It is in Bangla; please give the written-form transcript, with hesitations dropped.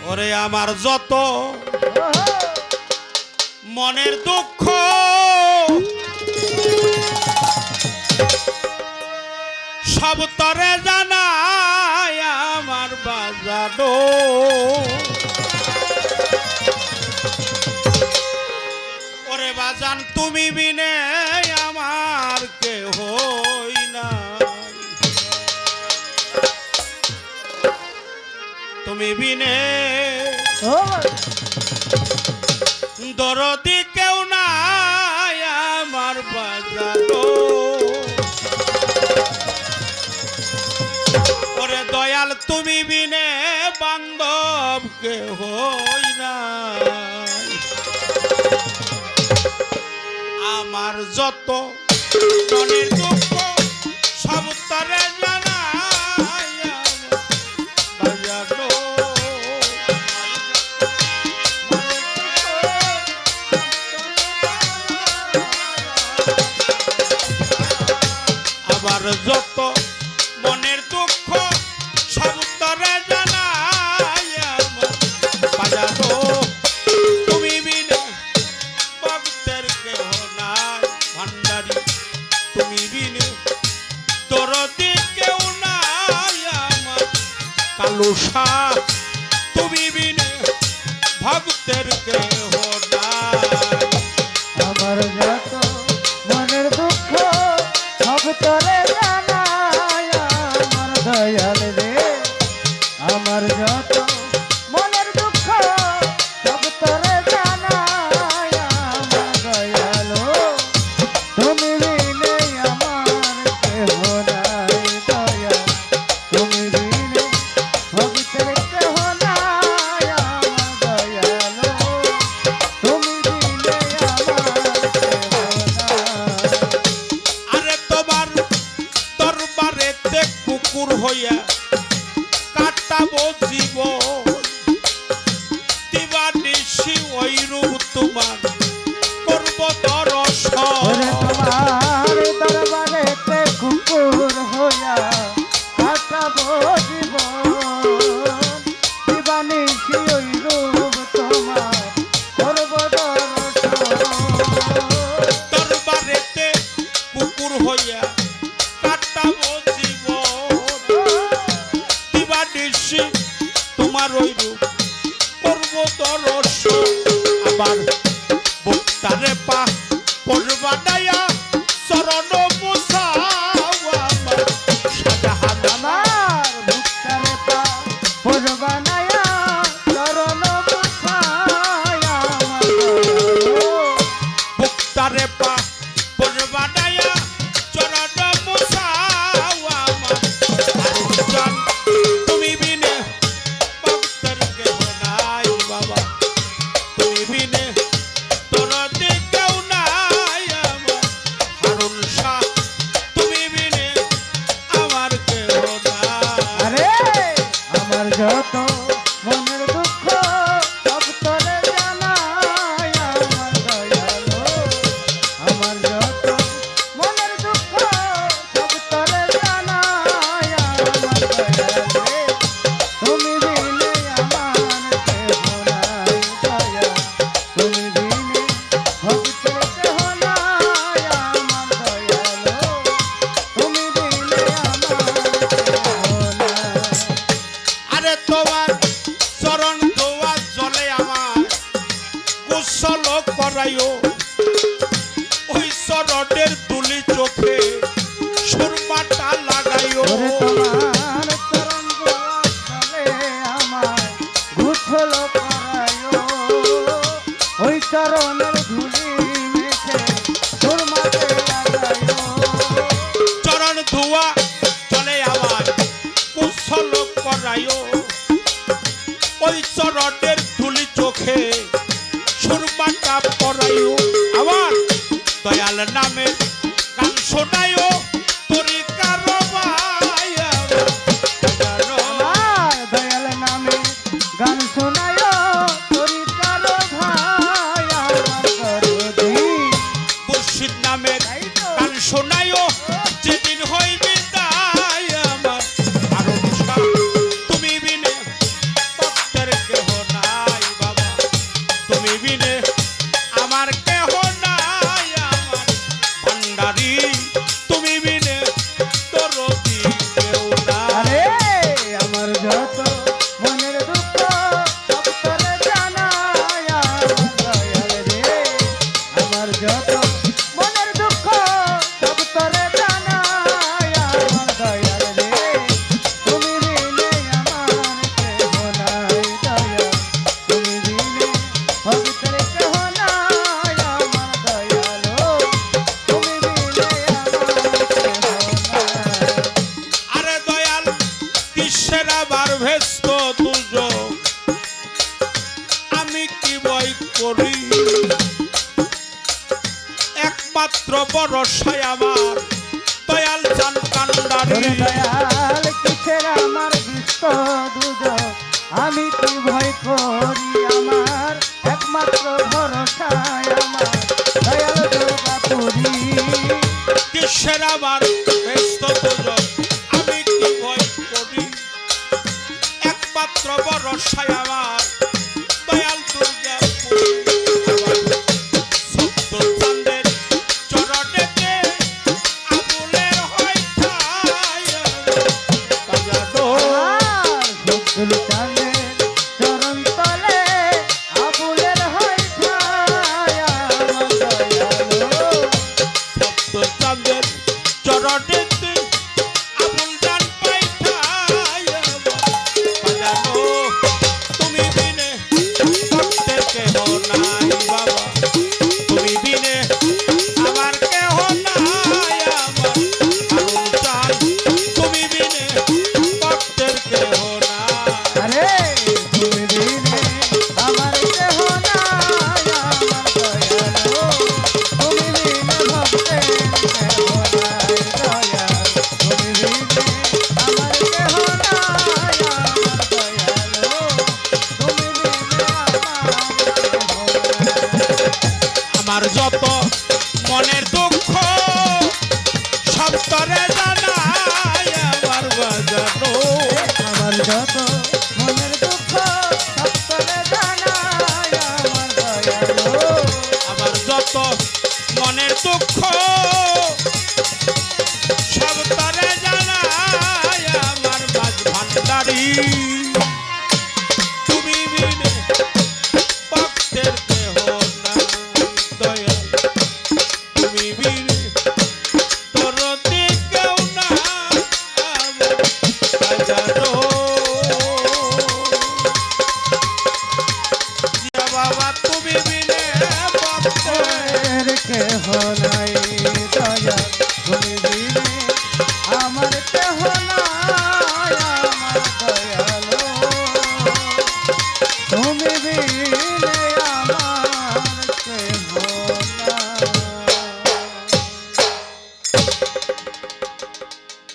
ওরে আমার যত মনের দুঃখ সব তরে জানাই আমার বাজানো ওরে বাজান তুমি বিনে আমার কেহ হই না তুমি বিনে দরদি কেউ নাই আমার বাজানো ওরে দয়াল তুমি বিনে বান্ধব কেউ হই না আমার যত মনের দুঃখ সব তরে জানাই বাজানো আমার যত মনের দুঃখ সব তরে জানাই বাজানো তুমি বিনে ভক্তের কেহ নাই ভান্ডারি তুমি বিনে দরদি কেউ নাই আমার কালুষা তুমি বিনে ভক্তের কেহ নাই আমার যত মনের দুঃখ সব তরে জানাই আমার দয়াল রে আমার যত মনের দুঃখ সব তরে জানাই আমার দয়াল তুমি বিনে আমার কেহ নাই দয়াল তুমি বিনে ভক্তের কেহ নাই আমার দয়াল তুমি বিনে আমার কেহ নাই আরে তোমার দরবারেতে কুকুর হইয়া কাটাবো জীবন দিবানিশি ওই রূপ তোমার করব দর্শন ওরে তোমার দরবারেতে কুকুর হইয়া কাটাবো জীবন দিবানিশি ওই রূপ তোমার করব দর্শন দরবারেতে কুকুর হইয়া কাটাবো জীবন দিবানিশি তোমার ওই রূপ করব দর্শন আবার বুকটারে পা পরবানায়া চরণ মুছাও আমার শাহজাহান আমার মুক্তারে পা পরবানায়া চরণ মুছায়া আমার বুকটারে পা পরবানায়া চরণ মুছাও আমার আরেকজন তুমি বিনে ভক্তের কেহ নাই বাবা তুমি বিনে দরদি কেউ নাই আমার হারুন শাহ তুমি বিনে আমার কেহ নাই আরে আমার যত মনের দুঃখ সব তরে জানাই আমার দয়াল আমার যত মনের দুঃখ সব তরে জানাই আমার দয়াল তুমি বিনে আমার কেহ নাই দয়াল তুমি বিনে ভক্তের কেহ নাই আমার দয়াল তুমি বিনে আমার কেহ নাই আরে তোমার চরণ ধোয়া জলে আমার গোসল করাইও ওই চরণের তুলি চোখে সুরমাটা লাগাইও ওরে তোমার চরণ গোয়ালে আমার গুছল করায়ো ওই চরণের ধুলি মেখে সুরমাতে লাগায়ো চরণ ধোয়া জলে আমার গোসল করাইও ওই চরণের তুলি চোখে সুরমাটা পরাইও আমার দয়াল নামে গান শোনাইও তরিকার ভাই আমার আমার দয়াল নামে গান শোনায়ো তরিকার ভাই আমার করদি মুর্শিদ নামের তাই তো গান শোনাইও যেদিন হইবে তাই একমাত্র ভরসায় আমার দয়াল চান কান্ডারি ওরে দয়াল কিসের আমার বিষ্ট দুজন আমি কি ভয় করি আমার একমাত্র ভরসায় আমার দয়াল দুর্গাপুরী কিসের আমার ব্যস্ত দুজন আমি কি ভয় করি একমাত্র ভরসায় আমার দয়াল দুর্গাপুরী আমার সত্য চাঁদের চরণেতে আবুলের হয় ঠাই বাজানো ভক্তুল চাঁদের চরণ তলে আবুলের হয় ঠাই আমার দয়ালো সত্য চাঁদের চরণেতে আবুল জান পাই ঠাই বাজানো তুমি বিনে ভক্তের কেহ নাই বাবা তুমি বিনে আমার কেহ নাই আমার আবুল জান তুমি বিনে ভক্তের কেহ নাই আরে তুমি বিনে আমার কেহ নাই আমার দয়ালো তুমি বিনে ভক্তের কেহ নাই দয়াল তুমি বিনে আমার কেহ নাই আমার দয়ালো তুমি বিনে আমার যত মনের দুঃখ সব তরে জানাই আমার বাজানো আমার যত মনের দুঃখ সপ্তরে জানাই আমার দয়ালো আমার যত মনের দুঃখ সব তরে জানাই আমার মাঝ ভান্ডারি তুমি বিনে ভক্তের কেহ নাই দয়াল তুমি বিনে তোর কেউ না আমার বাজানো জিয়া বাবা তুমি বিনে ভক্তের এর কেহ নাই দয়াল তুমি বিনে আমার কেহ নাই আমার দয়ালো তুমি বিনে